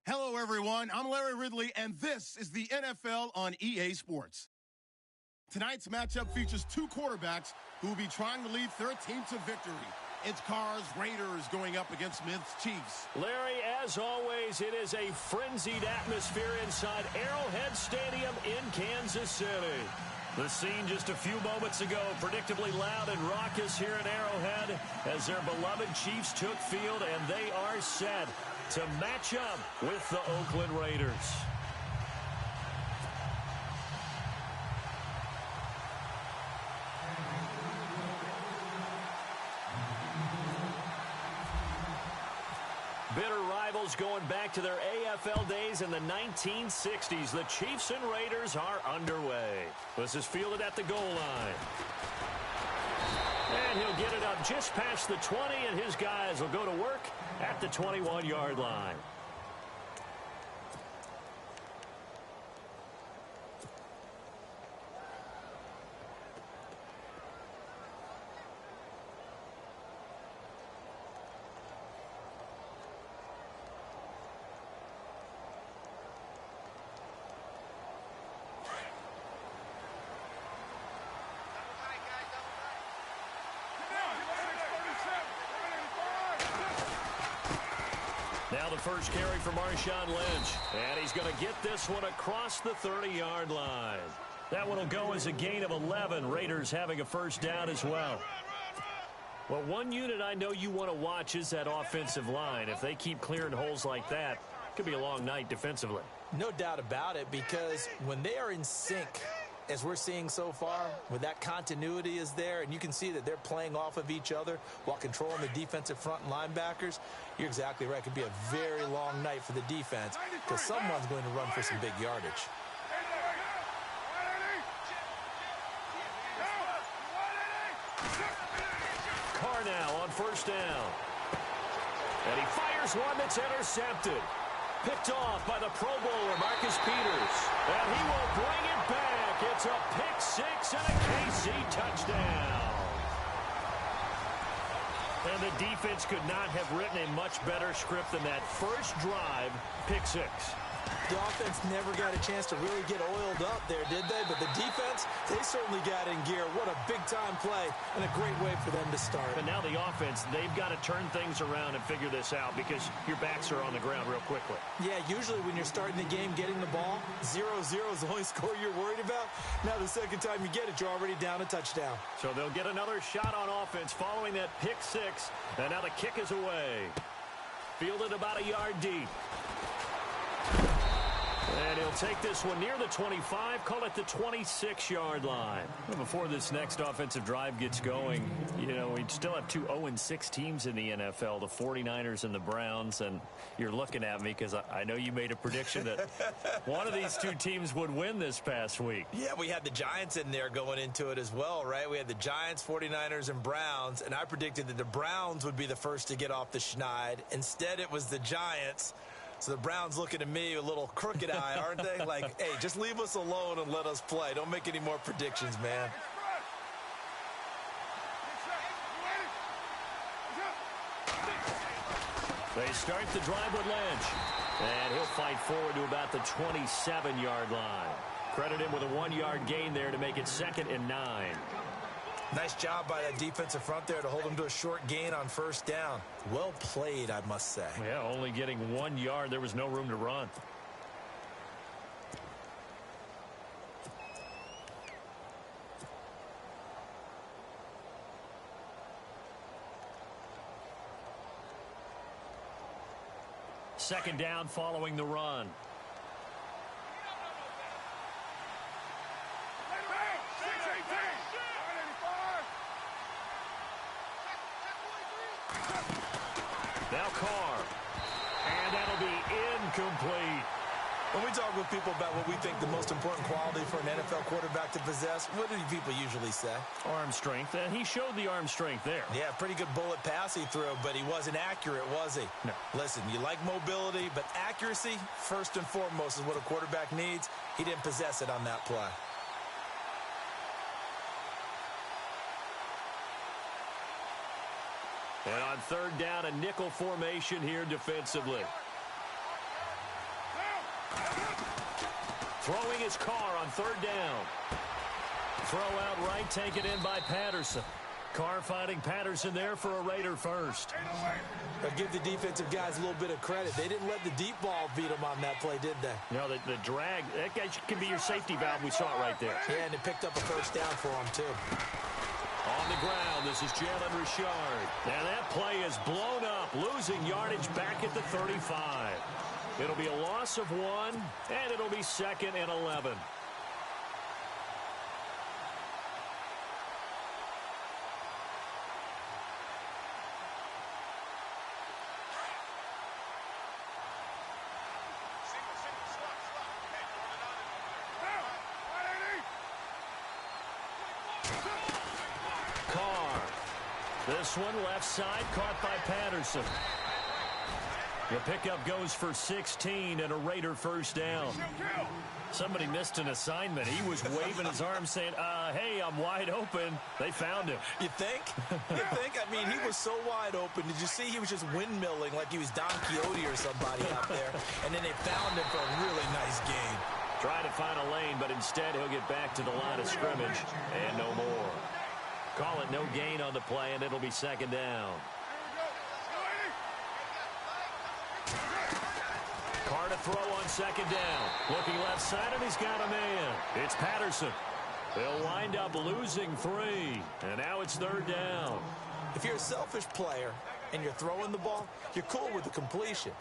Hello, everyone. I'm Larry Ridley, and this is the NFL on EA Sports. Tonight's matchup features two quarterbacks who will be trying to lead their team to victory. It's Carr's Raiders going up against Smith's Chiefs. Larry, as always, it is a frenzied atmosphere inside Arrowhead Stadium in Kansas City. The scene just a few moments ago, predictably loud and raucous here at Arrowhead as their beloved Chiefs took field, and they are set to match up with the Oakland Raiders. Bitter rivals going back to their AFL days in the 1960s. The Chiefs and Raiders are underway. This is fielded at the goal line. And he'll get it up just past the 20, and his guys will go to work at the 21-yard line. Now the first carry for Marshawn Lynch. And he's going to get this one across the 30-yard line. That one will go as a gain of 11. Raiders having a first down as well. Well, one unit I know you want to watch is that offensive line. If they keep clearing holes like that, it could be a long night defensively. No doubt about it, because when they are in sync, as we're seeing so far, where that continuity is there, and you can see that they're playing off of each other while controlling the defensive front and linebackers, you're exactly right. It could be a very long night for the defense because someone's going to run for some big yardage. Carr now on first down. And he fires one that's intercepted. Picked off by the Pro Bowler, Marcus Peters. And he will bring it back. It's a pick six and a KC touchdown. And the defense could not have written a much better script than that first drive, pick six. The offense never got a chance to really get oiled up there, did they? But the defense, they certainly got in gear. What a big-time play and a great way for them to start. But now the offense, they've got to turn things around and figure this out because your backs are on the ground real quickly. Yeah, usually when you're starting the game getting the ball, 0-0 is the only score you're worried about. Now the second time you get it, you're already down a touchdown. So they'll get another shot on offense following that pick six. And now the kick is away. Fielded about a yard deep. And he'll take this one near the 25, call it the 26-yard line. Before this next offensive drive gets going, you know, we still have two 0-6 teams in the NFL, the 49ers and the Browns, and you're looking at me because I know you made a prediction that one of these two teams would win this past week. Yeah, we had the Giants in there going into it as well, right? We had the Giants, 49ers, and Browns, and I predicted that the Browns would be the first to get off the schneid. Instead, it was the Giants. So the Browns looking at me with a little crooked eye, aren't they? Like, hey, just leave us alone and let us play. Don't make any more predictions, man. They start the drive with Lynch. And he'll fight forward to about the 27-yard line. Credit him with a 1-yard gain there to make it 2nd and 9. Nice job by that defensive front there to hold him to a short gain on first down. Well played, I must say. Yeah, only getting 1 yard. There was no room to run. Second down following the run. Now Carr. And that'll be incomplete. When we talk with people about what we think the most important quality for an NFL quarterback to possess, what do people usually say? Arm strength. And he showed the arm strength there. Yeah, pretty good bullet pass he threw, but he wasn't accurate, was he? No. Listen, you like mobility, but accuracy, first and foremost, is what a quarterback needs. He didn't possess it on that play. And on third down, a nickel formation here defensively. Throwing his car on third down. Throw out right, taken in by Patterson. Carr finding Patterson there for a Raider first. I'll give the defensive guys a little bit of credit. They didn't let the deep ball beat them on that play, did they? No, the drag, that guy can be your safety valve. We saw it right there. Yeah, and it picked up a first down for him, too. On the ground, this is Jalen Richard. Now that play is blown up, losing yardage back at the 35. It'll be a loss of 1, and it'll be 2nd and 11. This one left side, caught by Patterson. The pickup goes for 16 and a Raider first down. Somebody missed an assignment. He was waving his arm saying, hey, I'm wide open. They found him. You think? You think? I mean, he was so wide open. Did you see he was just windmilling like he was Don Quixote or somebody out there? And then they found him for a really nice gain. Trying to find a lane, but instead he'll get back to the line of scrimmage and no more. Call it no gain on the play, and it'll be 2nd down. Carr to throw on 2nd down. Looking left side, and he's got a man. It's Patterson. They'll wind up losing 3, and now it's 3rd down. If you're a selfish player and you're throwing the ball, you're cool with the completion.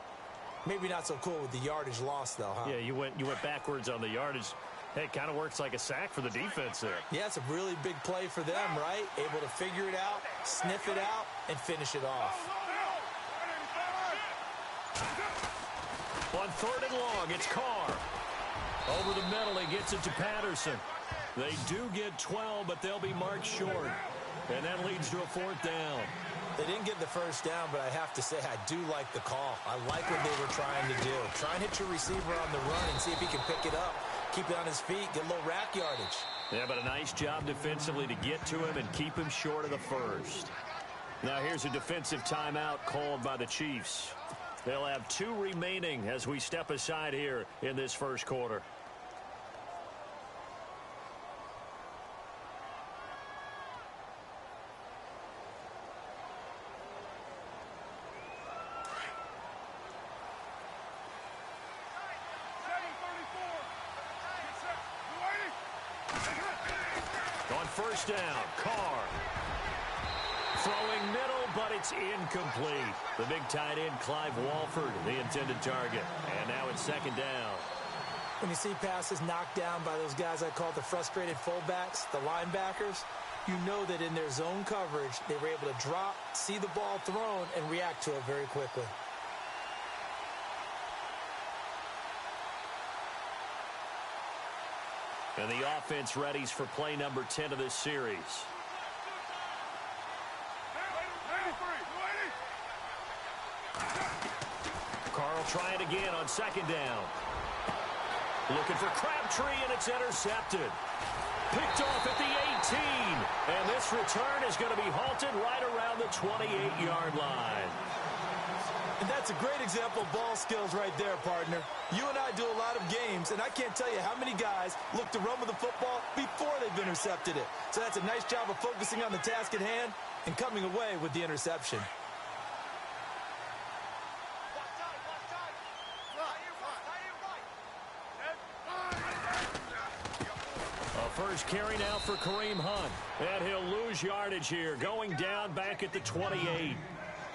Maybe not so cool with the yardage loss, though, huh? Yeah, you went backwards on the yardage. Hey, it kind of works like a sack for the defense there. Yeah, it's a really big play for them, right? Able to figure it out, sniff it out, and finish it off. On 3rd and long, it's Carr. Over the middle, he gets it to Patterson. They do get 12, but they'll be marked short. And that leads to a 4th down. They didn't get the first down, but I have to say I do like the call. I like what they were trying to do. Try and hit your receiver on the run and see if he can pick it up. Keep it on his feet, get a little rack yardage. Yeah, but a nice job defensively to get to him and keep him short of the first. Now here's a defensive timeout called by the Chiefs. They'll have 2 remaining as we step aside here in this first quarter. First down, Carr. Throwing middle, but it's incomplete. The big tight end, Clive Walford, the intended target. And now it's 2nd down. When you see passes knocked down by those guys I call the frustrated fullbacks, the linebackers, you know that in their zone coverage, they were able to drop, see the ball thrown, and react to it very quickly. And the offense readies for play number 10 of this series. Carl trying again on 2nd down. Looking for Crabtree, and it's intercepted. Picked off at the 18. And this return is going to be halted right around the 28-yard line. And that's a great example of ball skills right there, partner. You and I do a lot of games, and I can't tell you how many guys look to run with the football before they've intercepted it. So that's a nice job of focusing on the task at hand and coming away with the interception. A first carry now for Kareem Hunt. And he'll lose yardage here, going down back at the 28.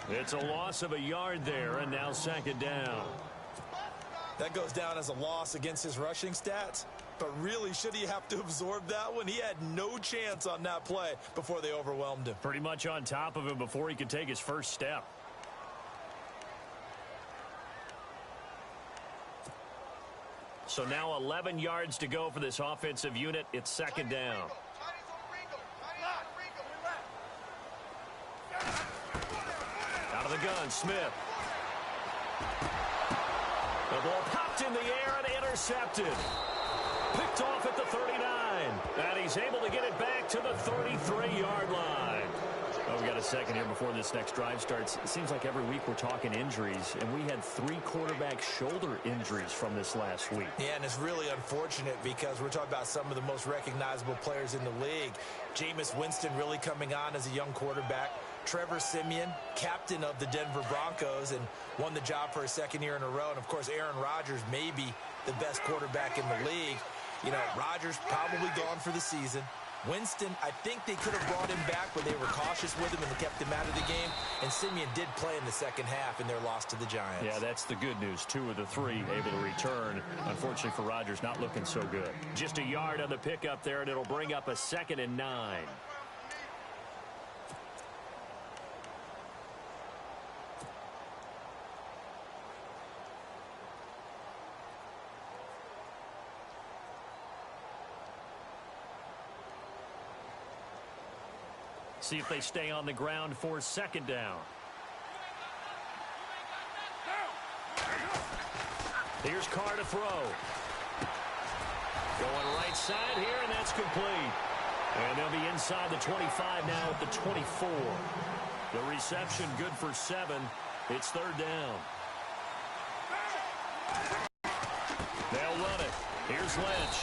It's a loss of a yard there, and now 2nd down. That goes down as a loss against his rushing stats. But really, should he have to absorb that one? He had no chance on that play before they overwhelmed him. Pretty much on top of him before he could take his first step. So now 11 yards to go for this offensive unit. It's 2nd down. Out of the gun, Smith. The ball popped in the air and intercepted. Picked off at the 39. And he's able to get it back to the 33-yard line. Well, we got a second here before this next drive starts. It seems like every week we're talking injuries, and we had 3 quarterback shoulder injuries from this last week. Yeah, and it's really unfortunate because we're talking about some of the most recognizable players in the league. Jameis Winston really coming on as a young quarterback. Trevor Siemian, captain of the Denver Broncos, and won the job for a second year in a row. And, of course, Aaron Rodgers may be the best quarterback in the league. You know, Rodgers probably gone for the season. Winston, I think they could have brought him back, but they were cautious with him and kept him out of the game. And Siemian did play in the second half in their loss to the Giants. Yeah, that's the good news. 2 of the 3 able to return. Unfortunately for Rodgers, not looking so good. Just a yard on the pickup there, and it'll bring up a 2nd and 9. See if they stay on the ground for 2nd down. Here's Carr to throw. Going right side here, and that's complete. And they'll be inside the 25 now at the 24. The reception good for 7. It's 3rd down. They'll run it. Here's Lynch.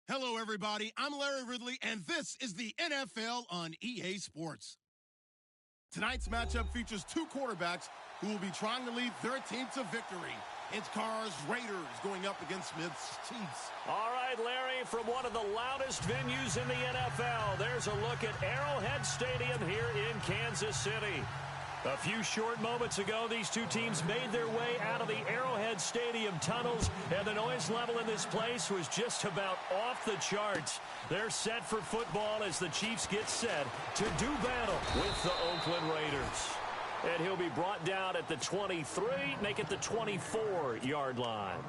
Hello, everybody. I'm Larry Ridley, and this is the NFL on EA Sports. Tonight's matchup features two quarterbacks who will be trying to lead their team to victory. It's Carr's Raiders going up against Smith's Chiefs. All right, Larry, from one of the loudest venues in the NFL, there's a look at Arrowhead Stadium here in Kansas City. A few short moments ago, these two teams made their way out of the Arrowhead Stadium tunnels, and the noise level in this place was just about off the charts. They're set for football as the Chiefs get set to do battle with the Oakland Raiders. And he'll be brought down at the 23, make it the 24-yard line.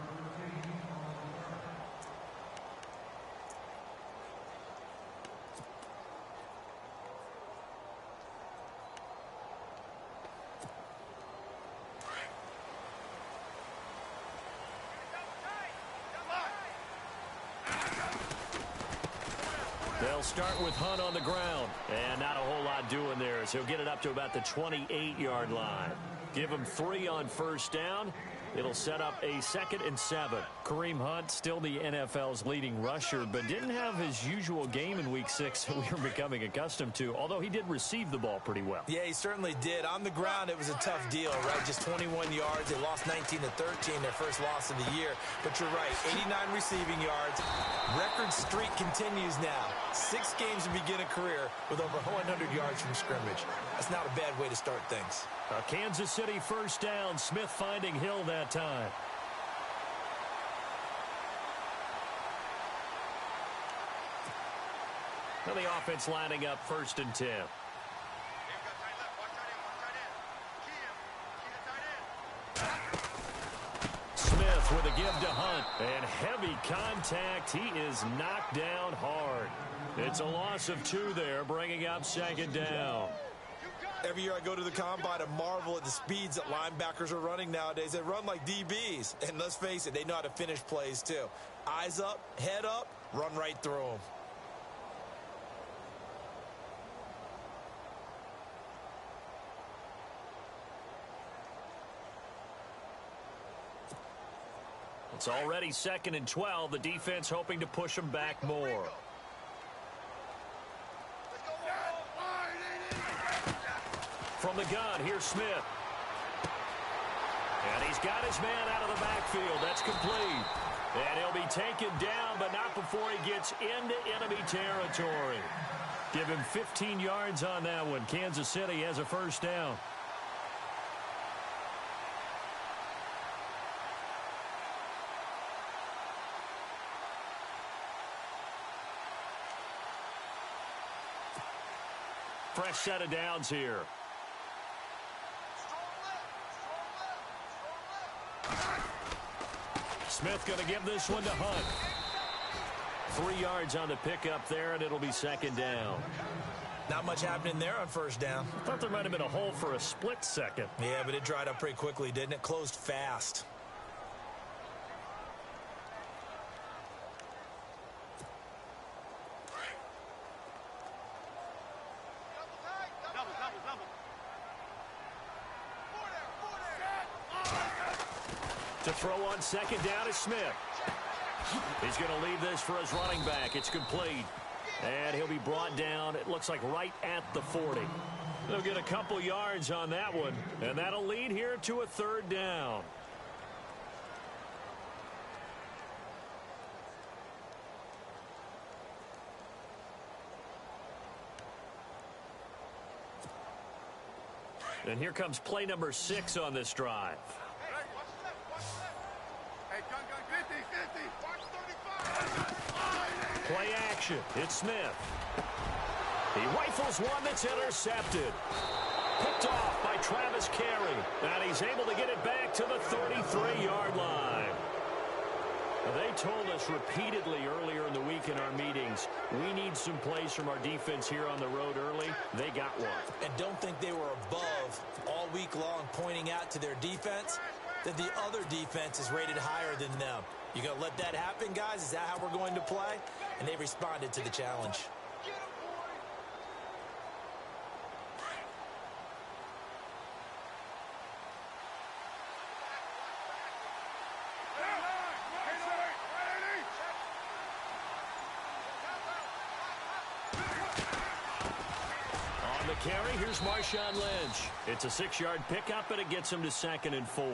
They'll start with Hunt on the ground, and not a whole lot doing there, as he'll get it up to about the 28-yard line. Give him 3 on first down. It'll set up a 2nd and 7. Kareem Hunt, still the NFL's leading rusher, but didn't have his usual game in Week 6 that we were becoming accustomed to, although he did receive the ball pretty well. Yeah, he certainly did. On the ground, it was a tough deal, right? Just 21 yards. They lost 19-13, their first loss of the year. But you're right, 89 receiving yards. Record streak continues now. 6 games to begin a career with over 100 yards from scrimmage. That's not a bad way to start things. A Kansas City first down. Smith finding Hill that time. And the offense lining up 1st and 10. Smith with a give to Hunt. And heavy contact. He is knocked down hard. It's a loss of 2 there, bringing up 2nd down. Every year I go to the combine and marvel at the speeds that linebackers are running nowadays. They run like DBs. And let's face it, they know how to finish plays too. Eyes up, head up, run right through them. It's already 2nd and 12. The defense hoping to push them back more. From the gun, here's Smith. And he's got his man out of the backfield. That's complete. And he'll be taken down, but not before he gets into enemy territory. Give him 15 yards on that one. Kansas City has a first down. Fresh set of downs here. Smith going to give this one to Hunt. 3 yards on the pickup there, and it'll be 2nd down. Not much happening there on first down. I thought there might have been a hole for a split second. Yeah, but it dried up pretty quickly, didn't it? Closed fast. To throw on 2nd down is Smith. He's going to leave this for his running back. It's complete. And he'll be brought down, it looks like, right at the 40. They'll get a couple yards on that one, and that'll lead here to a 3rd down. And here comes play number 6 on this drive. Play action. It's Smith. He rifles one that's intercepted. Picked off by Travis Carey. And he's able to get it back to the 33-yard line. They told us repeatedly earlier in the week in our meetings, we need some plays from our defense here on the road early. They got one. And don't think they were above all week long pointing out to their defense that the other defense is rated higher than them. You going to let that happen, guys? Is that how we're going to play? And they responded to the challenge. carry. Here's Marshawn Lynch. It's a 6-yard pickup, and it gets him to 2nd and 4.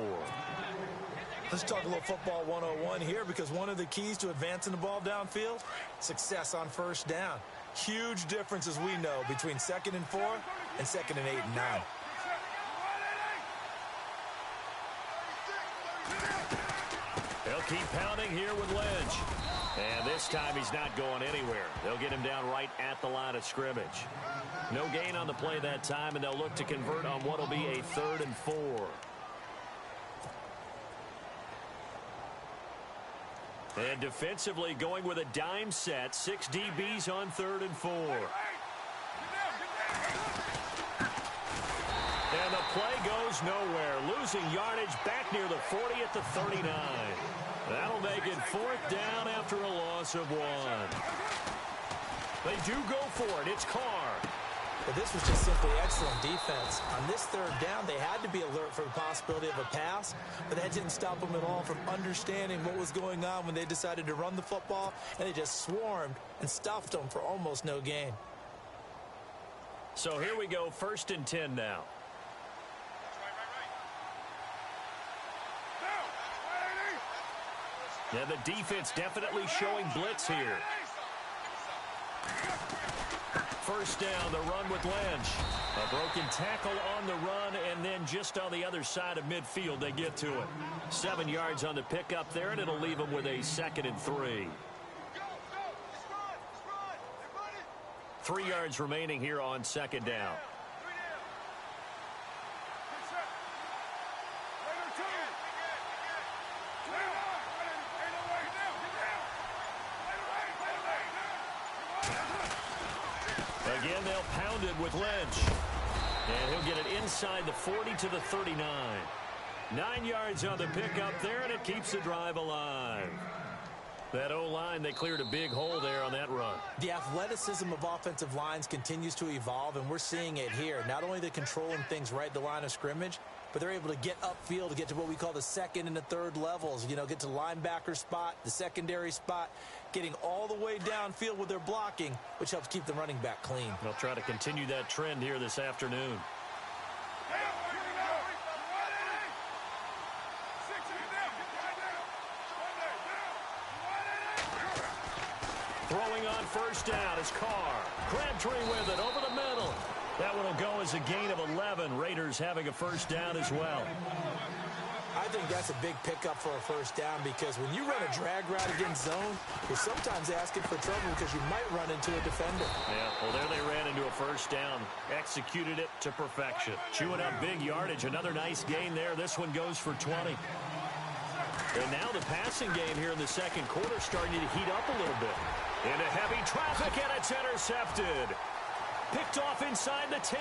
Let's talk a little football 101 here, because one of the keys to advancing the ball downfield, success on first down. Huge difference, as we know, between 2nd and 4 and 2nd and 8 and 9. They'll keep pounding here with Lynch. And this time he's not going anywhere. They'll get him down right at the line of scrimmage. No gain on the play that time, and they'll look to convert on what will be a 3rd and 4. And defensively going with a dime set. 6 DBs on 3rd and 4. And the play goes nowhere. Losing yardage back near the 40 at the 39. That'll make it 4th down after a loss of 1. They do go for it. It's Carr. But this was just simply excellent defense. On this 3rd down, they had to be alert for the possibility of a pass, but that didn't stop them at all from understanding what was going on when they decided to run the football, and they just swarmed and stuffed them for almost no gain. So here we go, 1st and 10 now. Yeah, the defense definitely showing blitz here. 1st down, the run with Lynch. A broken tackle on the run, and then just on the other side of midfield, they get to it. 7 yards on the pickup there, and it'll leave them with a 2nd and 3. 3 yards remaining here on 2nd down. Again, they'll pound it with Lynch. And he'll get it inside the 40 to the 39. 9 yards on the pickup there, and it keeps the drive alive. That O-line, they cleared a big hole there on that run. The athleticism of offensive lines continues to evolve, and we're seeing it here. Not only are they controlling things right at the line of scrimmage, but they're able to get upfield to get to what we call the 2nd and the 3rd levels. You know, get to the linebacker spot, the secondary spot, getting all the way downfield with their blocking, which helps keep the running back clean. They'll try to continue that trend here this afternoon. Throwing on 1st down is Carr. Crabtree with it over the middle. That one will go as a gain of 11. Raiders having a 1st down as well. I think that's a big pickup for a 1st down, because when you run a drag route against zone, you're sometimes asking for trouble because you might run into a defender. Yeah, well, there they ran into a 1st down. Executed it to perfection. Chewing up big yardage. Another nice gain there. This one goes for 20. And now the passing game here in the 2nd quarter starting to heat up a little bit. Into heavy traffic, and it's intercepted. Picked off inside the 10.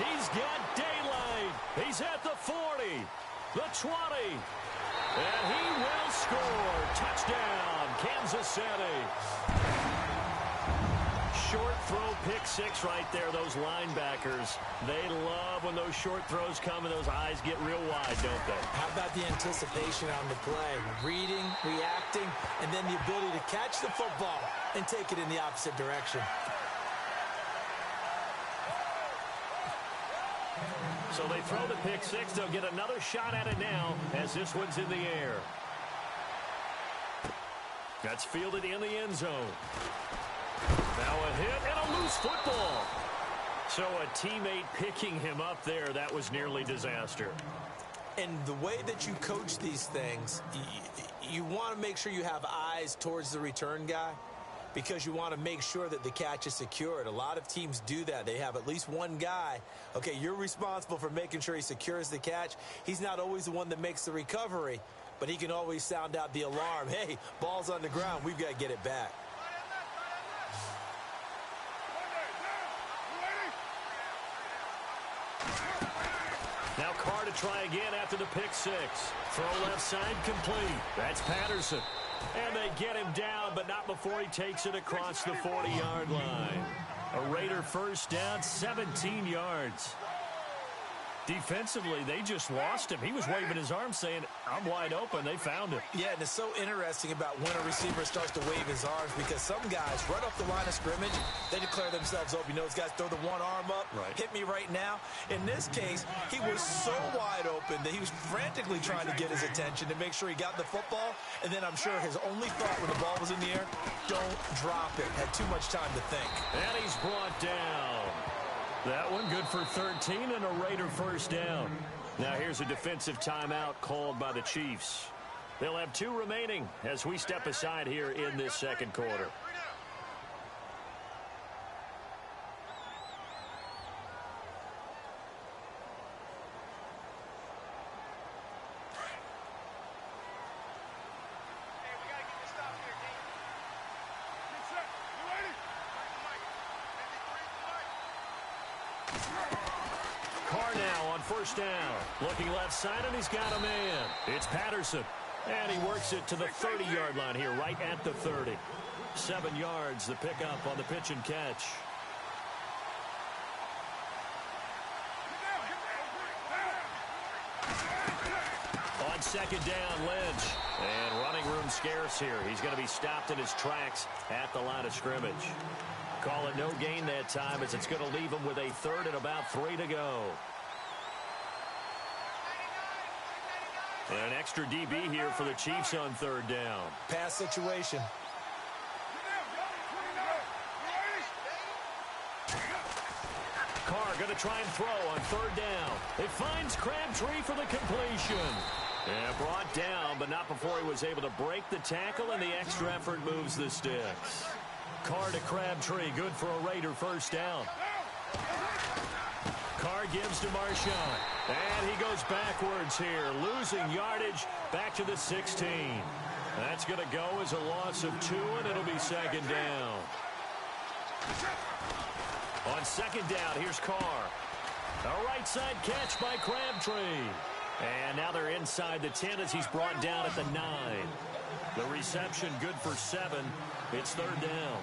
He's got daylight. He's at the 40, the 20, and he will score. Touchdown, Kansas City. Short throw, pick 6 right there. Those linebackers, they love when those short throws come and those eyes get real wide, don't they? How about the anticipation on the play? Reading, reacting, and then the ability to catch the football and take it in the opposite direction. So they throw the pick 6. They'll get another shot at it now as this one's in the air. That's fielded in the end zone. Now a hit and a loose football. So a teammate picking him up there, that was nearly disaster. And the way that you coach these things, you want to make sure you have eyes towards the return guy, because you want to make sure that the catch is secured. A lot of teams do that. They have at least one guy. Okay, you're responsible for making sure he secures the catch. He's not always the one that makes the recovery, but he can always sound out the alarm. Hey, ball's on the ground. We've got to get it back. Now Carr to try again after the pick 6. Throw left side complete. That's Patterson. And they get him down, but not before he takes it across the 40-yard line. A Raider 1st down, 17 yards. Defensively, they just lost him. He was waving his arm saying, I'm wide open. They found him. Yeah, and it's so interesting about when a receiver starts to wave his arms because some guys right off the line of scrimmage, they declare themselves open. You know, those guys throw the one arm up, hit me right now. In this case, he was so wide open that he was frantically trying to get his attention to make sure he got the football. And then I'm sure his only thought when the ball was in the air, don't drop it. Had too much time to think. And he's brought down. That one good for 13 and a Raider first down. Now here's a defensive timeout called by the Chiefs. They'll have 2 remaining as we step aside here in this second quarter. Carr now on first down. Looking left side, and he's got a man. It's Patterson. And he works it to the 30-yard line here, right at the 30. 7 yards, the pickup on the pitch and catch. On second down, Lynch. And running room scarce here. He's going to be stopped in his tracks at the line of scrimmage. Call it no gain that time as it's going to leave him with a 3rd and about 3 to go. And an extra DB here for the Chiefs on 3rd down. Pass situation. Carr going to try and throw on 3rd down. It finds Crabtree for the completion. And brought down, but not before he was able to break the tackle, and the extra effort moves the sticks. Carr to Crabtree, good for a Raider first down. Carr gives to Marshawn, and he goes backwards here, losing yardage back to the 16. That's going to go as a loss of 2, and it'll be second down. On second down, here's Carr. A right side catch by Crabtree. And now they're inside the 10 as he's brought down at the 9. The reception good for 7. It's 3rd down.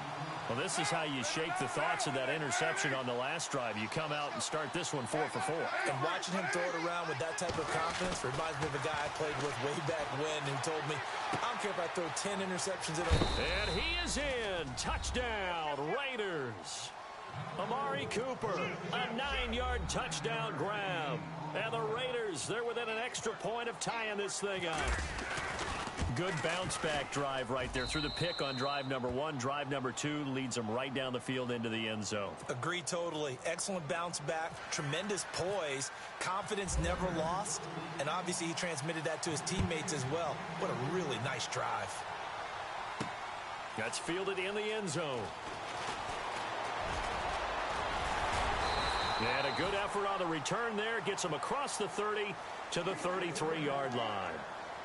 Well, this is how you shake the thoughts of that interception on the last drive. You come out and start this one 4 for 4. And watching him throw it around with that type of confidence reminds me of a guy I played with way back when who told me, I don't care if I throw 10 interceptions in a... And he is in. Touchdown, Raiders. Amari Cooper, a 9-yard touchdown grab. And the Raiders, they're within an extra point of tying this thing up. Good bounce-back drive right there through the pick on drive number 1. Drive number 2 leads them right down the field into the end zone. Agree totally. Excellent bounce back, tremendous poise, confidence never lost, and obviously he transmitted that to his teammates as well. What a really nice drive. That's fielded in the end zone. And a good effort on the return there. Gets him across the 30 to the 33-yard line.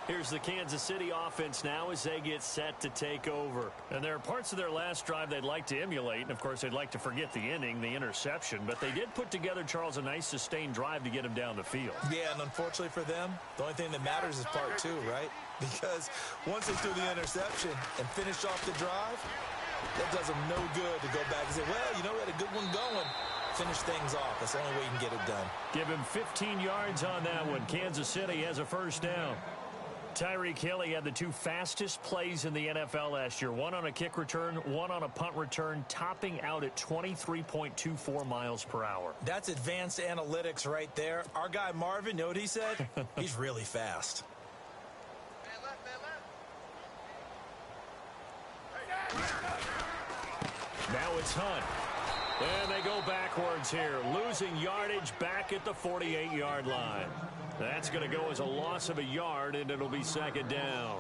Here's the Kansas City offense now as they get set to take over. And there are parts of their last drive they'd like to emulate. And, of course, they'd like to forget the inning, the interception. But they did put together, Charles, a nice sustained drive to get him down the field. Yeah, and unfortunately for them, the only thing that matters is part 2, right? Because once they threw the interception and finished off the drive, that does them no good to go back and say, well, you know, we had a good one going. Finish things off. That's the only way you can get it done. Give him 15 yards on that one. Kansas City has a first down. Tyreek Hill had the 2 fastest plays in the NFL last year. One on a kick return, one on a punt return, topping out at 23.24 miles per hour. That's advanced analytics right there. Our guy Marvin, you know what he said? He's really fast. Now it's Hunt. And they go backwards here, losing yardage back at the 48-yard line. That's going to go as a loss of a yard, and it'll be second down.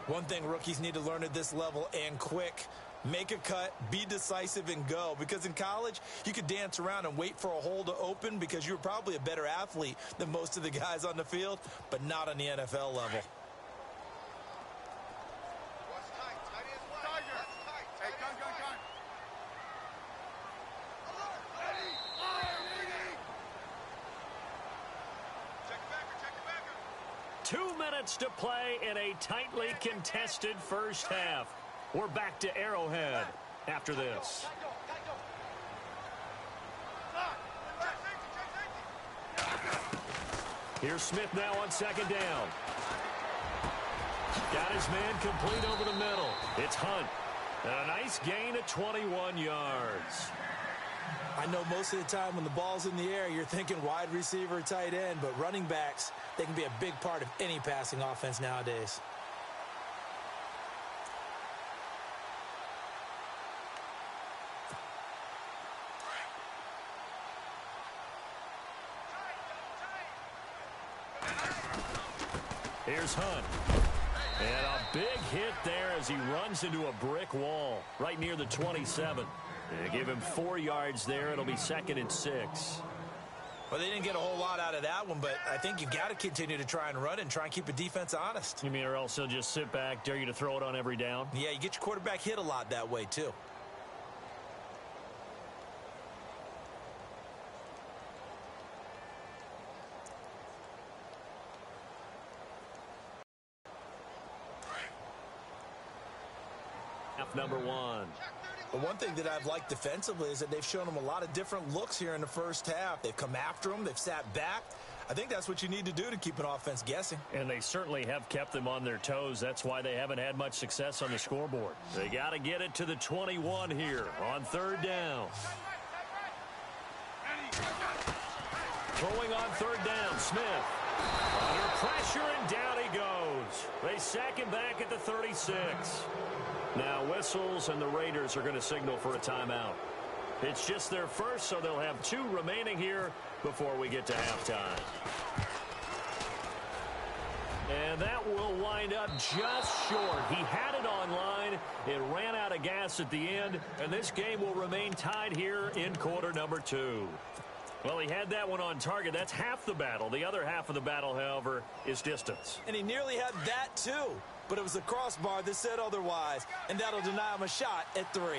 One thing rookies need to learn at this level, and quick, make a cut, be decisive, and go. Because in college, you could dance around and wait for a hole to open because you're probably a better athlete than most of the guys on the field, but not on the NFL level. To play in a tightly contested first half. We're back to Arrowhead after this. Here's Smith now on second down. Got his man complete over the middle. It's Hunt. And a nice gain of 21 yards. I know most of the time when the ball's in the air, you're thinking wide receiver, tight end, but running backs, they can be a big part of any passing offense nowadays. Here's Hunt. And a big hit there as he runs into a brick wall right near the 27. They give him 4 yards there. It'll be 2nd and 6. Well, they didn't get a whole lot out of that one, but I think you've got to continue to try and run it and try and keep the defense honest. You mean or else they'll just sit back, dare you to throw it on every down? Yeah, you get your quarterback hit a lot that way, too. Number 1. But one thing that I've liked defensively is that they've shown them a lot of different looks here in the first half. They've come after them. They've sat back. I think that's what you need to do to keep an offense guessing. And they certainly have kept them on their toes. That's why they haven't had much success on the scoreboard. They got to get it to the 21 here on 3rd down. Throwing on 3rd down, Smith. Under pressure, and down he goes. They sack him back at the 36. Now whistles, and the Raiders are going to signal for a timeout. It's just their first, so they'll have 2 remaining here before we get to halftime. And that will wind up just short. He had it on line. It ran out of gas at the end, and this game will remain tied here in quarter number 2. Well, he had that one on target. That's half the battle. The other half of the battle, however, is distance. And he nearly had that, too. But it was the crossbar that said otherwise, and that'll deny him a shot at 3.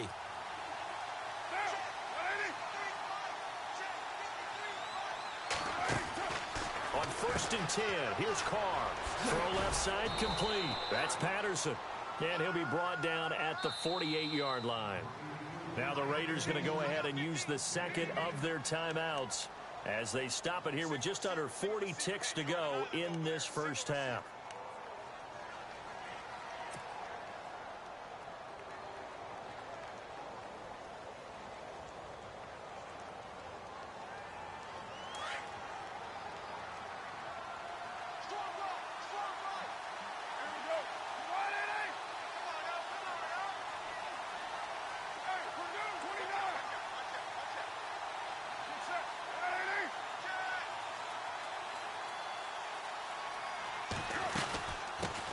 On 1st and 10, here's Carr. Throw left side complete. That's Patterson. And he'll be brought down at the 48-yard line. Now the Raiders going to go ahead and use the 2nd of their timeouts as they stop it here with just under 40 ticks to go in this first half.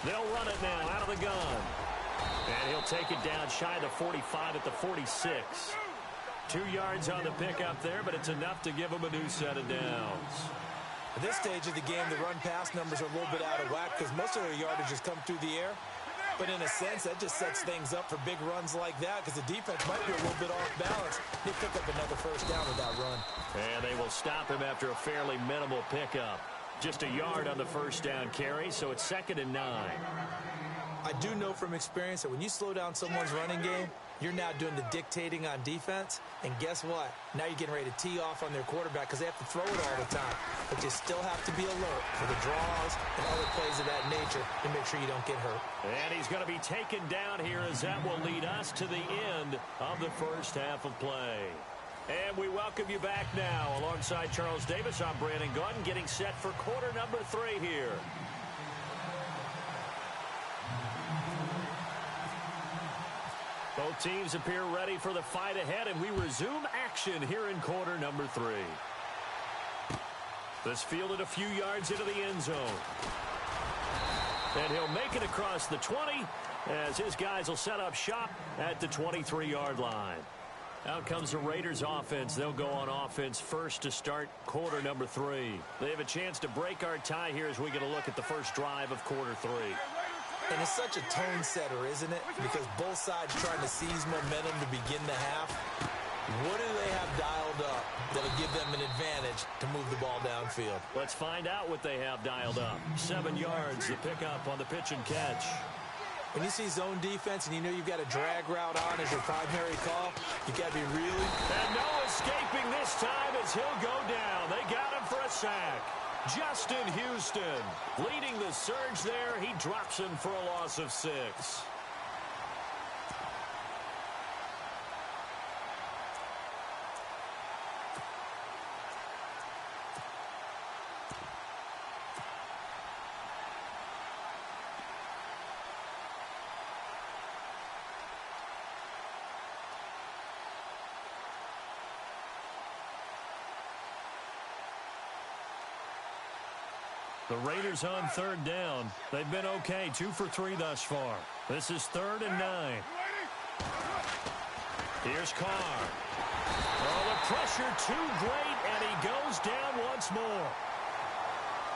They'll run it now out of the gun. And he'll take it down shy of the 45 at the 46. 2 yards on the pickup there, but it's enough to give him a new set of downs. At this stage of the game, the run-pass numbers are a little bit out of whack because most of their yardage has come through the air. But in a sense, that just sets things up for big runs like that because the defense might be a little bit off balance. They pick up another first down with that run. And they will stop him after a fairly minimal pickup. Just a yard on the first down carry, so it's 2nd and 9. I do know from experience that when you slow down someone's running game, you're now doing the dictating on defense. And guess what? Now you're getting ready to tee off on their quarterback because they have to throw it all the time. But you still have to be alert for the draws and other plays of that nature to make sure you don't get hurt. And he's going to be taken down here as that will lead us to the end of the first half of play. And we welcome you back now. Alongside Charles Davis, I'm Brandon Gaudin, getting set for quarter number 3 here. Both teams appear ready for the fight ahead, and we resume action here in quarter number 3. This fielded a few yards into the end zone. And he'll make it across the 20 as his guys will set up shop at the 23-yard line. Out comes the Raiders offense. They'll go on offense first to start quarter number 3. They have a chance to break our tie here as we get a look at the first drive of quarter 3. And it's such a tone setter, isn't it? Because both sides trying to seize momentum to begin the half. What do they have dialed up that'll give them an advantage to move the ball downfield? Let's find out what they have dialed up. 7 yards, the pickup on the pitch and catch. When you see zone defense and you know you've got a drag route on as your primary call, you got to be really... And no escaping this time as he'll go down. They got him for a sack. Justin Houston leading the surge there. He drops him for a loss of 6. The Raiders on 3rd down. They've been okay, 2 for 3 thus far. This is 3rd and 9. Here's Carr. Oh, the pressure too great, and he goes down once more.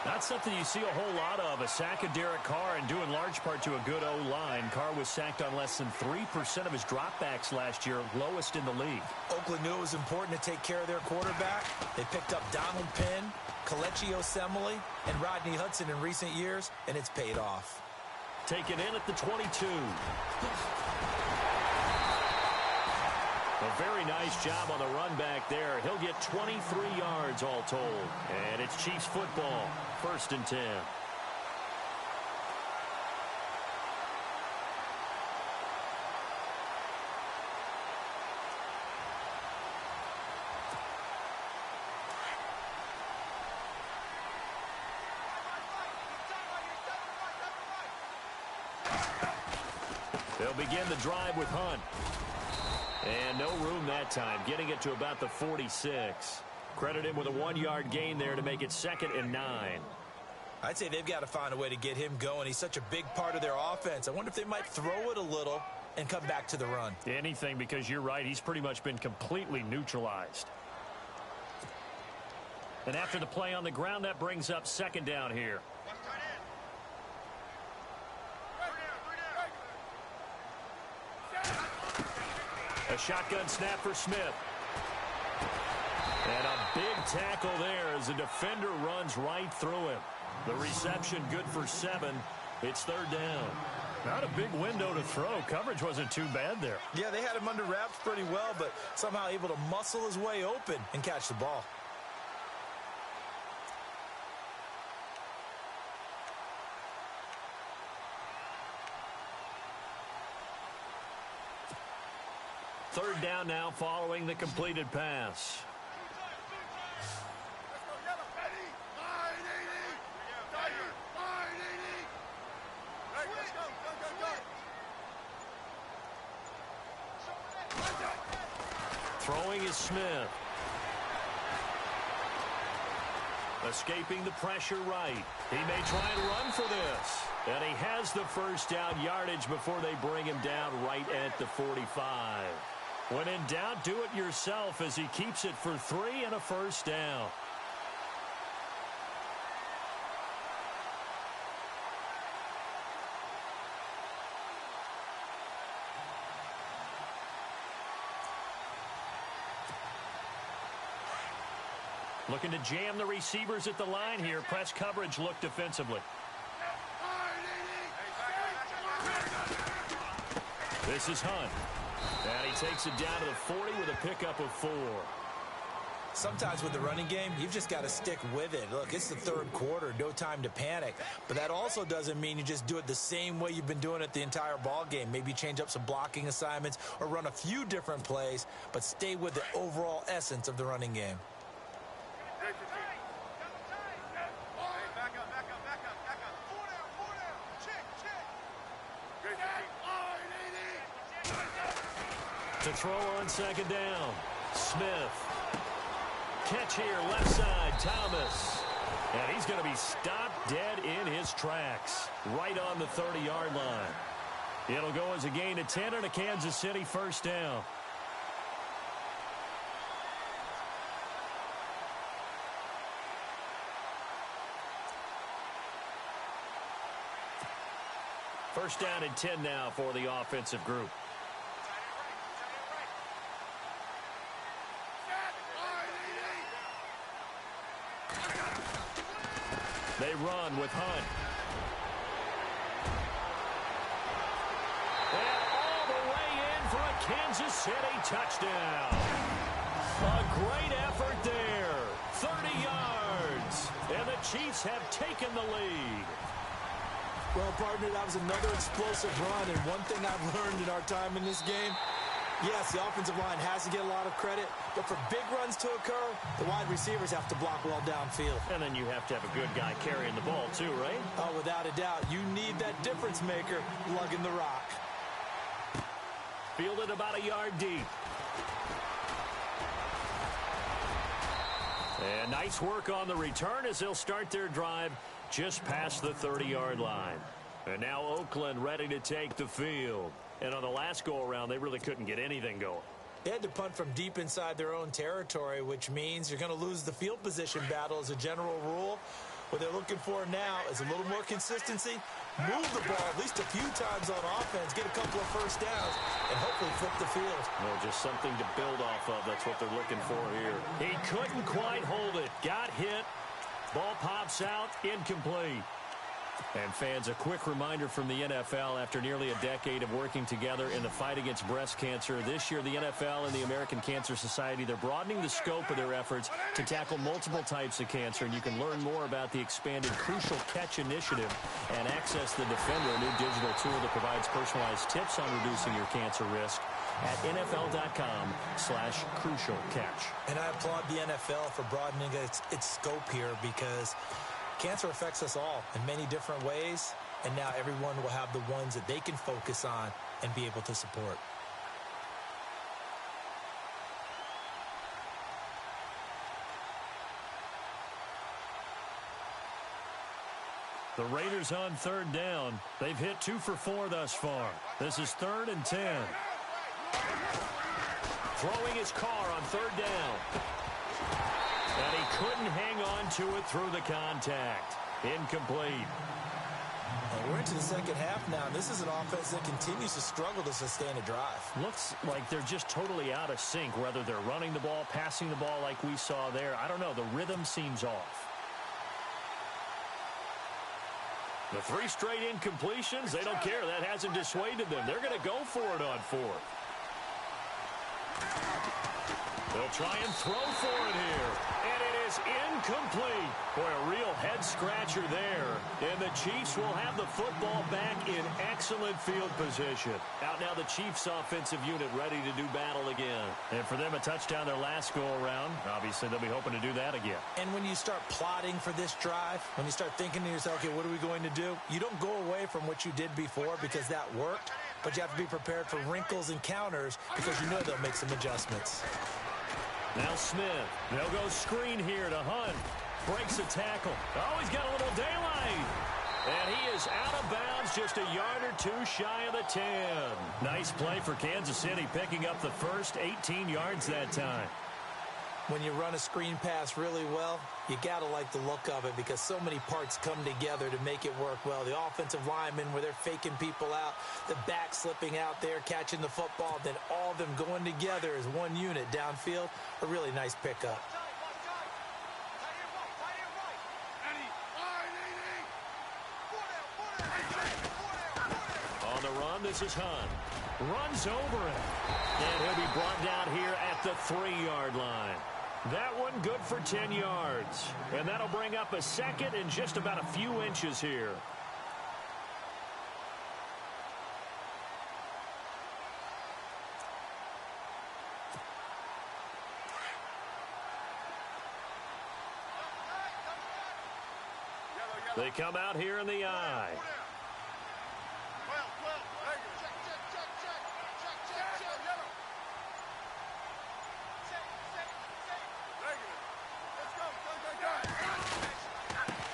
That's something you see a whole lot of, a sack of Derek Carr, and due in large part to a good O-line. Carr was sacked on less than 3% of his dropbacks last year, lowest in the league. Oakland knew it was important to take care of their quarterback. They picked up Donald Penn, Kelechi Osemele, and Rodney Hudson in recent years, and it's paid off. Taken in at the 22. A very nice job on the run back there. He'll get 23 yards all told. And it's Chiefs football, 1st and 10. They'll begin the drive with Hunt. And no room that time, getting it to about the 46. Credit him with a 1-yard gain there to make it 2nd and 9. I'd say they've got to find a way to get him going. He's such a big part of their offense. I wonder if they might throw it a little and come back to the run. Anything, because you're right, he's pretty much been completely neutralized. And after the play on the ground, that brings up 2nd down here. A shotgun snap for Smith. And a big tackle there as the defender runs right through him. The reception good for 7. It's 3rd down. Not a big window to throw. Coverage wasn't too bad there. Yeah, they had him under wraps pretty well, but somehow able to muscle his way open and catch the ball. Third down now following the completed pass. Throwing is Smith. Escaping the pressure right. He may try and run for this. And he has the first down yardage before they bring him down right at the 45. When in doubt, do it yourself as he keeps it for 3 and a first down. Looking to jam the receivers at the line here. Press coverage look defensively. This is Hunt. And he takes it down to the 40 with a pickup of 4. Sometimes with the running game, you've just got to stick with it. Look, it's the third quarter, no time to panic. But that also doesn't mean you just do it the same way you've been doing it the entire ball game. Maybe change up some blocking assignments or run a few different plays, but stay with the overall essence of the running game. To throw on second down, Smith. Catch here, left side, Thomas. And he's going to be stopped dead in his tracks, right on the 30-yard line. It'll go as a gain of 10 and a Kansas City first down. First down and 10 now for the offensive group. They run with Hunt. And all the way in for a Kansas City touchdown. A great effort there. 30 yards. And the Chiefs have taken the lead. Well, partner, that was another explosive run. And one thing I've learned in our time in this game, yes, the offensive line has to get a lot of credit, but for big runs to occur, the wide receivers have to block well downfield. And then you have to have a good guy carrying the ball too, right? Oh, without a doubt. You need that difference maker lugging the rock. Fielded about a yard deep. And nice work on the return as they'll start their drive just past the 30-yard line. And now Oakland ready to take the field. And on the last go-around, they really couldn't get anything going. They had to punt from deep inside their own territory, which means you're going to lose the field position battle as a general rule. What they're looking for now is a little more consistency, move the ball at least a few times on offense, get a couple of first downs, and hopefully flip the field. Well, just something to build off of. That's what they're looking for here. He couldn't quite hold it. Got hit. Ball pops out. Incomplete. And fans, a quick reminder from the NFL, after nearly a decade of working together in the fight against breast cancer, this year the NFL and the American Cancer Society, they're broadening the scope of their efforts to tackle multiple types of cancer. And you can learn more about the expanded Crucial Catch initiative and access the Defender, a new digital tool that provides personalized tips on reducing your cancer risk at NFL.com/Crucial Catch. And I applaud the NFL for broadening its scope here, because cancer affects us all in many different ways, and now everyone will have the ones that they can focus on and be able to support. The Raiders on third down. They've hit 2 for 4 thus far. This is 3rd and 10. Throwing his car on third down. And he couldn't hang on to it through the contact. Incomplete. And we're into the second half now, and this is an offense that continues to struggle to sustain a drive. Looks like they're just totally out of sync, whether they're running the ball, passing the ball like we saw there. I don't know. The rhythm seems off. The 3 straight incompletions, they don't care. That hasn't dissuaded them. They're going to go for it on 4th. They'll try and throw for it here. And it is incomplete. Boy, a real head-scratcher there. And the Chiefs will have the football back in excellent field position. Out now the Chiefs' offensive unit ready to do battle again. And for them, a touchdown their last go-around. Obviously, they'll be hoping to do that again. And when you start plotting for this drive, when you start thinking to yourself, okay, what are we going to do? You don't go away from what you did before because that worked. But you have to be prepared for wrinkles and counters because you know they'll make some adjustments. Now Smith. They'll go screen here to Hunt. Breaks a tackle. Oh, he's got a little daylight. And he is out of bounds, just a yard or 2 shy of the 10. Nice play for Kansas City, picking up the first 18 yards that time. When you run a screen pass really well, you got to like the look of it because so many parts come together to make it work well. The offensive linemen, where they're faking people out, the back slipping out there, catching the football, then all of them going together as one unit downfield. A really nice pickup. On the run, this is Hunt. Runs over it. And he'll be brought down here at the 3-yard line. That one good for 10 yards. And that'll bring up a second and just about a few inches here. They come out here in the eye.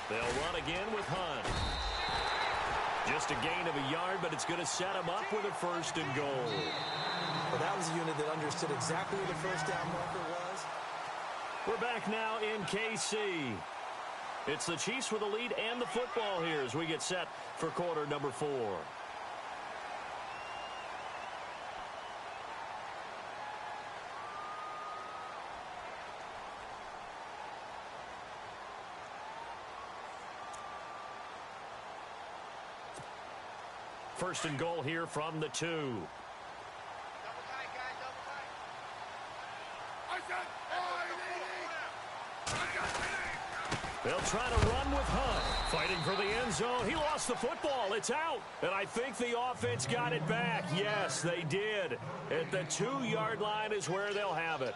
They'll run again with Hunt. Just a gain of a yard, but it's going to set him up with a 1st and goal. Well, that was a unit that understood exactly where the first down marker was. We're back now in KC. It's the Chiefs with the lead and the football here as we get set for quarter number 4. First and goal here from the 2. They'll try to run with Hunt. Fighting for the end zone. He lost the football. It's out. And I think the offense got it back. Yes, they did. At the 2-yard line is where they'll have it.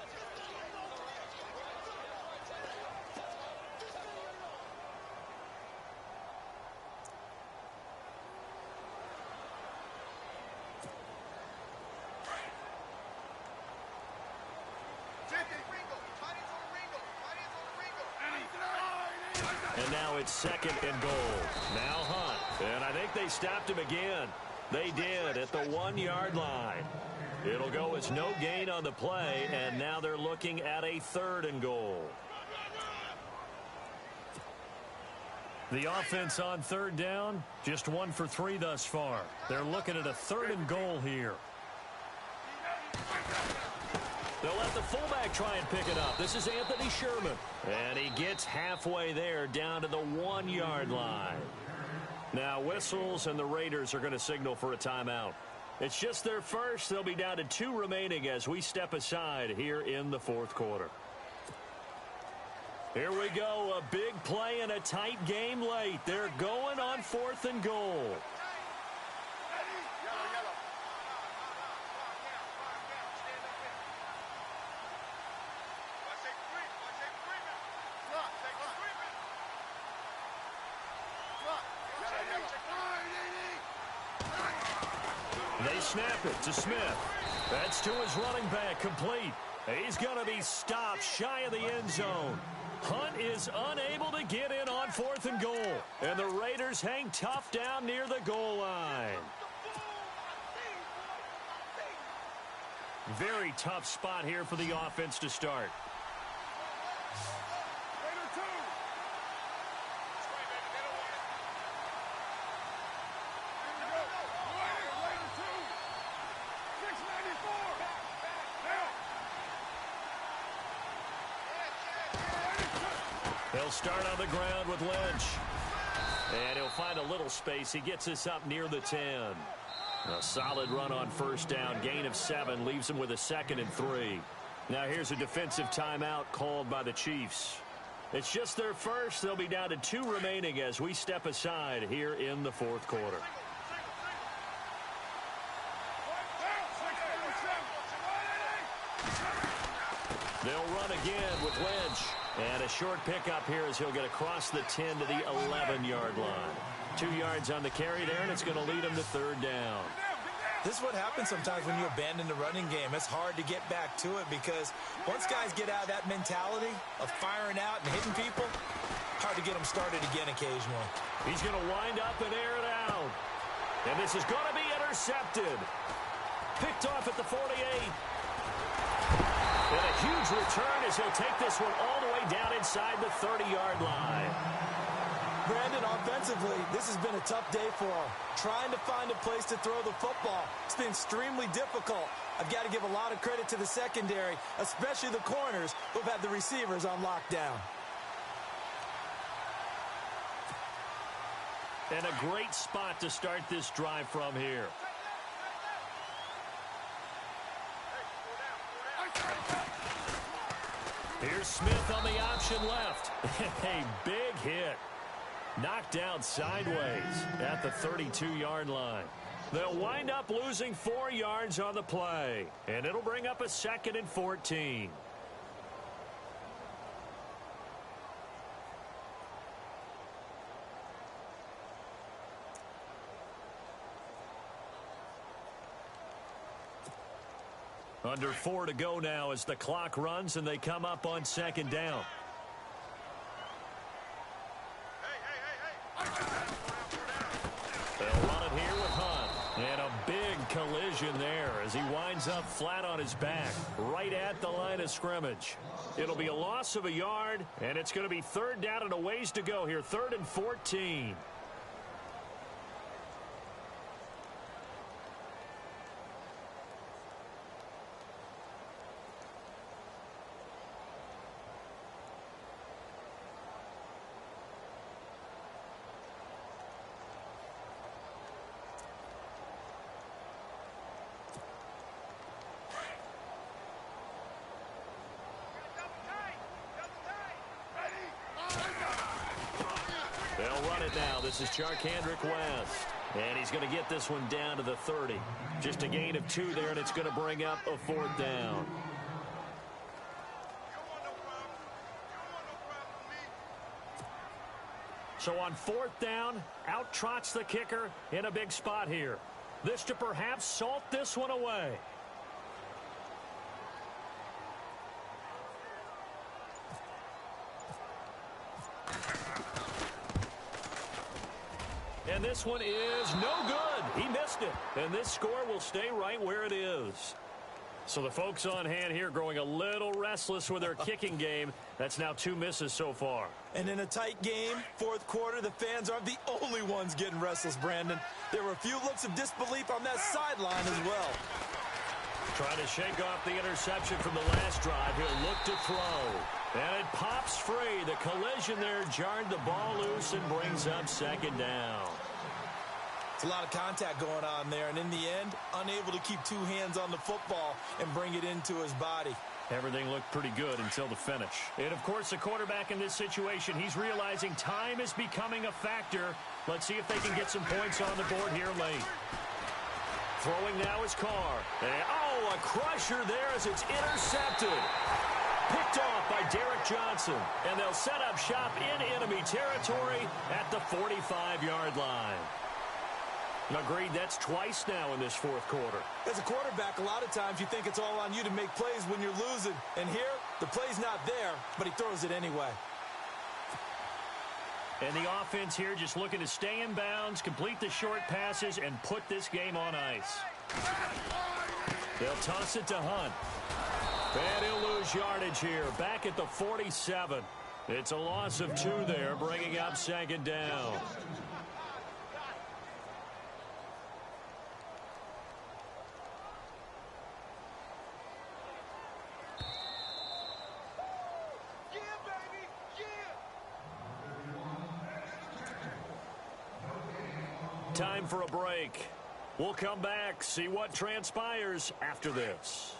And now it's 2nd and goal. Now Hunt. And I think they stopped him again. They did at the 1-yard line. It'll go as no gain on the play, and now they're looking at a 3rd and goal. The offense on 3rd down, just 1 for 3 thus far. They're looking at a 3rd and goal here. They'll let the fullback try and pick it up. This is Anthony Sherman. And he gets halfway there down to the 1-yard line. Now whistles, and the Raiders are going to signal for a timeout. It's just their first. They'll be down to 2 remaining as we step aside here in the 4th quarter. Here we go. A big play and a tight game late. They're going on 4th and goal. They snap it to Smith. That's to his running back, complete. He's going to be stopped shy of the end zone. Hunt is unable to get in on 4th and goal. And the Raiders hang tough down near the goal line. Very tough spot here for the offense to start. He'll start on the ground with Lynch. And he'll find a little space. He gets us up near the 10. A solid run on 1st down. Gain of 7 leaves him with a 2nd and 3. Now here's a defensive timeout called by the Chiefs. It's just their first. They'll be down to 2 remaining as we step aside here in the 4th quarter. They'll run again with Lynch. And a short pickup here as he'll get across the 10 to the 11-yard line. 2 yards on the carry there, and it's going to lead him to 3rd down. This is what happens sometimes when you abandon the running game. It's hard to get back to it because once guys get out of that mentality of firing out and hitting people, hard to get them started again occasionally. He's going to wind up and air it out. And this is going to be intercepted. Picked off at the 48. And a huge return as he'll take this one all the way down inside the 30-yard line. Brandon, offensively, this has been a tough day for him. Trying to find a place to throw the football. It's been extremely difficult. I've got to give a lot of credit to the secondary, especially the corners who've had the receivers on lockdown. And a great spot to start this drive from here. Here's Smith on the option left. A big hit. Knocked down sideways at the 32-yard line. They'll wind up losing 4 yards on the play. And it'll bring up a 2nd and 14. Under 4 to go now as the clock runs and they come up on 2nd down. They'll run it here with Hunt. And a big collision there as he winds up flat on his back right at the line of scrimmage. It'll be a loss of a yard, and it's going to be 3rd down and a ways to go here. 3rd and 14. it now. This is Charkandrick West. And he's going to get this one down to the 30. Just a gain of 2 there, and it's going to bring up a 4th down. So on 4th down, out trots the kicker in a big spot here. This to perhaps salt this one away. And this one is no good. He missed it. And this score will stay right where it is. So the folks on hand here growing a little restless with their kicking game. That's now 2 misses so far. And in a tight game, 4th quarter, the fans aren't the only ones getting restless, Brandon. There were a few looks of disbelief on that sideline as well. Trying to shake off the interception from the last drive. He'll look to throw. And it pops free. The collision there jarred the ball loose and brings up 2nd down. It's a lot of contact going on there, and in the end, unable to keep 2 hands on the football and bring it into his body. Everything looked pretty good until the finish. And, of course, the quarterback in this situation, he's realizing time is becoming a factor. Let's see if they can get some points on the board here late. Throwing now is Carr. And, a crusher there as it's intercepted. Picked off by Derek Johnson. And they'll set up shop in enemy territory at the 45-yard line. Agreed, that's twice now in this 4th quarter. As a quarterback, a lot of times you think it's all on you to make plays when you're losing. And here, the play's not there, but he throws it anyway. And the offense here just looking to stay in bounds, complete the short passes, and put this game on ice. They'll toss it to Hunt. And he'll lose yardage here, back at the 47. It's a loss of 2 there, bringing up 2nd down. Time for a break. We'll come back, see what transpires after this.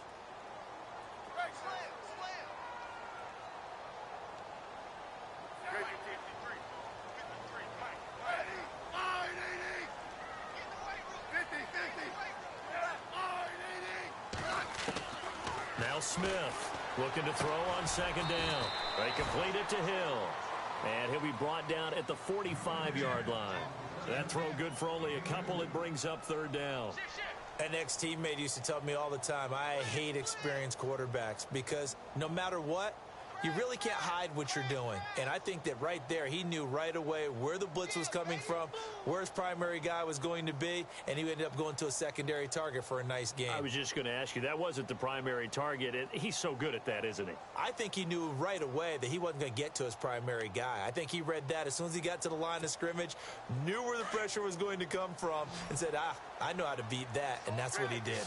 Now Smith looking to throw on 2nd down. They complete it to Hill. And he'll be brought down at the 45-yard line. That throw good for only a couple. It brings up 3rd down. An ex-teammate used to tell me all the time, I hate experienced quarterbacks because no matter what, you really can't hide what you're doing. And I think that right there, he knew right away where the blitz was coming from, where his primary guy was going to be, and he ended up going to a secondary target for a nice game. I was just going to ask you, that wasn't the primary target. He's so good at that, isn't he? I think he knew right away that he wasn't going to get to his primary guy. I think he read that as soon as he got to the line of scrimmage, knew where the pressure was going to come from, and said, I know how to beat that, and that's what he did.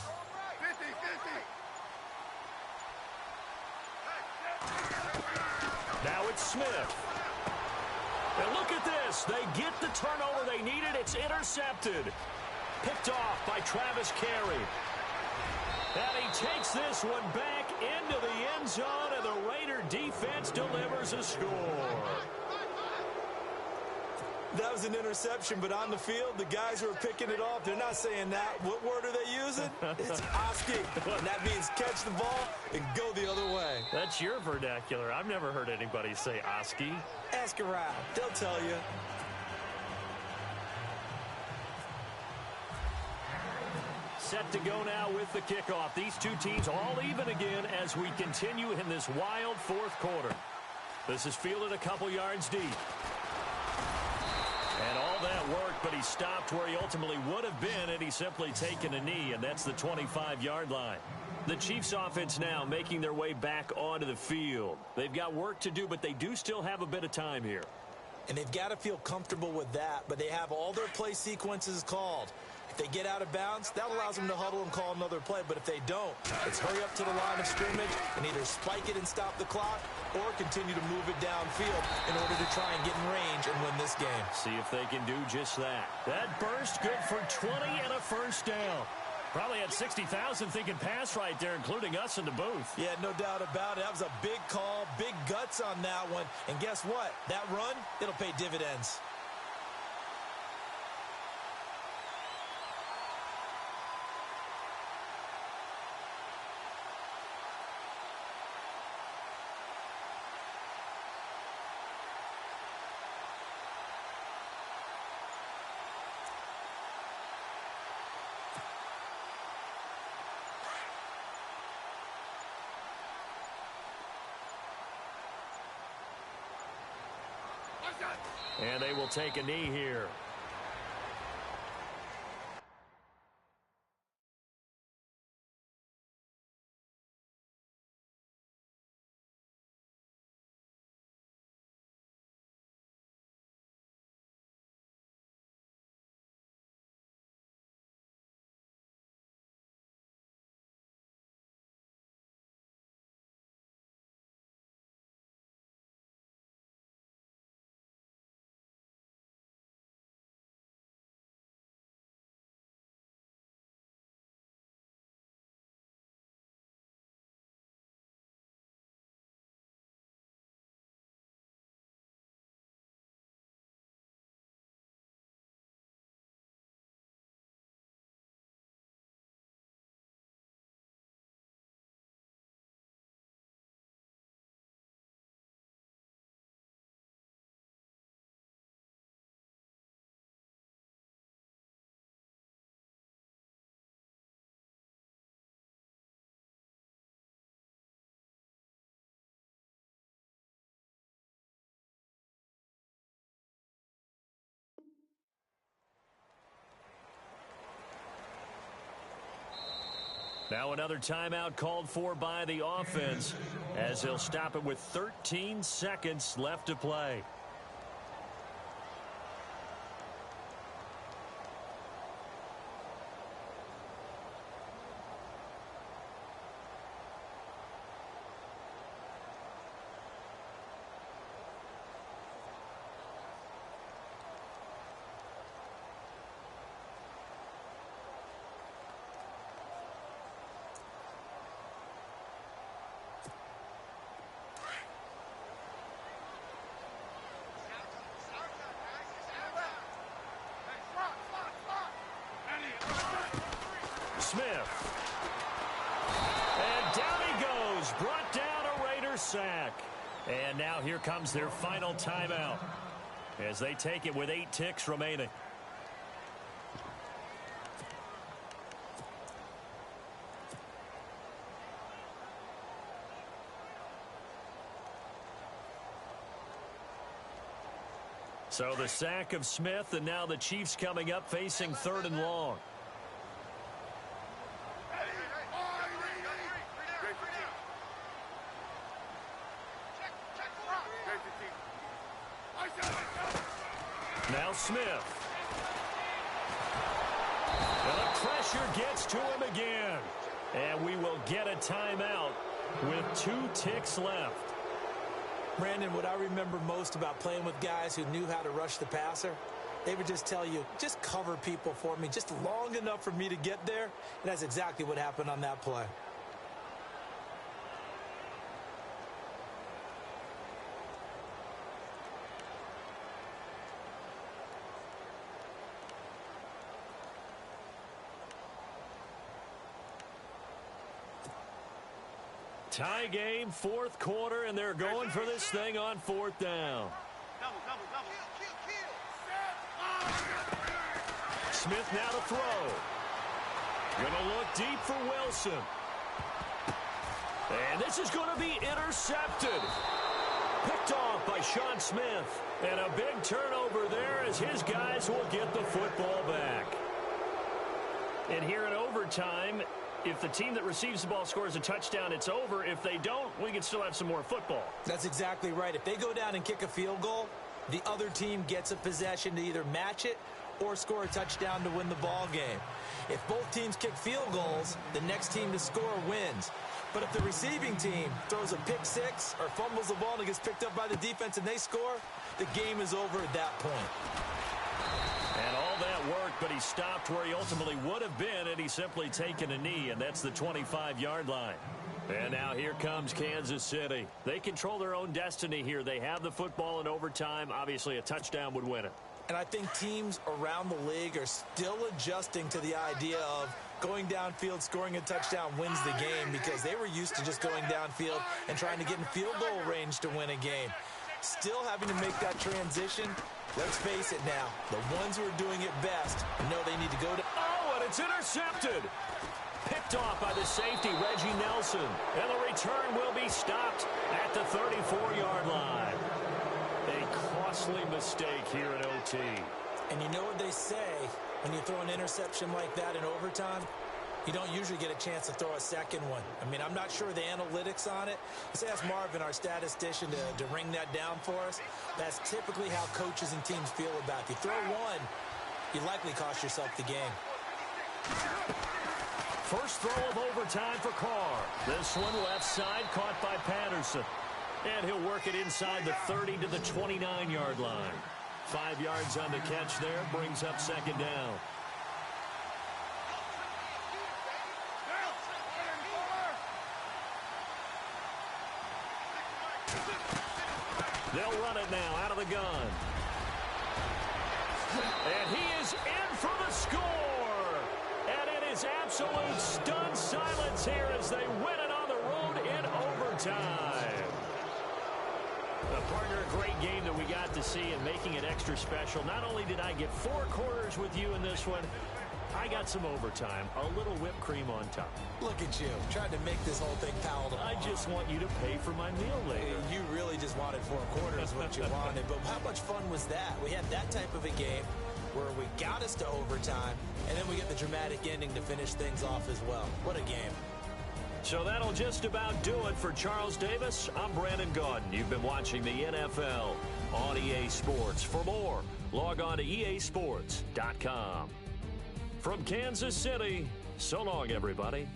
Now it's Smith. And look at this. They get the turnover they needed. It's intercepted. Picked off by Travis Carey. And he takes this one back into the end zone, and the Raider defense delivers a score. That was an interception, but on the field, the guys who are picking it off, they're not saying that. What word are they using? It's Oski. And that means catch the ball and go the other way. That's your vernacular. I've never heard anybody say Oski. Ask around. They'll tell you. Set to go now with the kickoff. These two teams all even again as we continue in this wild 4th quarter. This is fielded a couple yards deep. And all that worked, but he stopped where he ultimately would have been had he simply taken a knee, and that's the 25-yard line. The Chiefs offense now making their way back onto the field. They've got work to do, but they do still have a bit of time here. And they've got to feel comfortable with that, but they have all their play sequences called. If they get out of bounds, that allows them to huddle and call another play. But if they don't, it's hurry up to the line of scrimmage and either spike it and stop the clock or continue to move it downfield in order to try and get in range and win this game. See if they can do just that. That burst good for 20 and a 1st down. Probably had 60,000 thinking pass right there, including us in the booth. Yeah, no doubt about it. That was a big call, big guts on that one. And guess what? That run, it'll pay dividends. And they will take a knee here. Now another timeout called for by the offense as they'll stop it with 13 seconds left to play. Smith. And down he goes. Brought down a Raiders sack. And now here comes their final timeout as they take it with 8 ticks remaining. So the sack of Smith, and now the Chiefs coming up facing 3rd and long. Now Smith. And the pressure gets to him again. And we will get a timeout with 2 ticks left. Brandon, what I remember most about playing with guys who knew how to rush the passer, they would just tell you, just cover people for me, just long enough for me to get there. And that's exactly what happened on that play. Tie game, 4th quarter, and they're going for this thing on 4th down. Smith now to throw. Gonna look deep for Wilson. And this is going to be intercepted. Picked off by Sean Smith. And a big turnover there as his guys will get the football back. And here in overtime, if the team that receives the ball scores a touchdown, it's over. If they don't, we can still have some more football. That's exactly right. If they go down and kick a field goal, the other team gets a possession to either match it or score a touchdown to win the ball game. If both teams kick field goals, the next team to score wins. But if the receiving team throws a pick six or fumbles the ball and it gets picked up by the defense and they score, the game is over at that point. And all that worked, but he stopped where he ultimately would have been, and he's simply taken a knee, and that's the 25-yard line. And now here comes Kansas City. They control their own destiny here. They have the football in overtime. Obviously, a touchdown would win it. And I think teams around the league are still adjusting to the idea of going downfield, scoring a touchdown wins the game, because they were used to just going downfield and trying to get in field goal range to win a game. Still having to make that transition. Let's face it now, the ones who are doing it best know they need to go to... Oh, and it's intercepted. Picked off by the safety, Reggie Nelson. And the return will be stopped at the 34-yard line. A costly mistake here in OT. And you know what they say, when you throw an interception like that in overtime, you don't usually get a chance to throw a second one. I mean, I'm not sure the analytics on it. Let's ask Marvin, our statistician, to ring that down for us. That's typically how coaches and teams feel about it. You throw one, you likely cost yourself the game. First throw of overtime for Carr. This one left side, caught by Patterson. And he'll work it inside the 30 to the 29-yard line. 5 yards on the catch there, brings up second down. They'll run it now out of the gun. And he is in for the score. And it is absolute stunned silence here as they win it on the road in overtime. Partner, a great game that we got to see and making it extra special. Not only did I get 4 quarters with you in this one, I got some overtime, a little whipped cream on top. Look at you, trying to make this whole thing palatable. I just want you to pay for my meal later. You really just wanted 4 quarters, what you wanted. But how much fun was that? We had that type of a game where we got us to overtime, and then we get the dramatic ending to finish things off as well. What a game. So that'll just about do it for Charles Davis. I'm Brandon Gaudin. You've been watching the NFL on EA Sports. For more, log on to easports.com. From Kansas City, so long, everybody.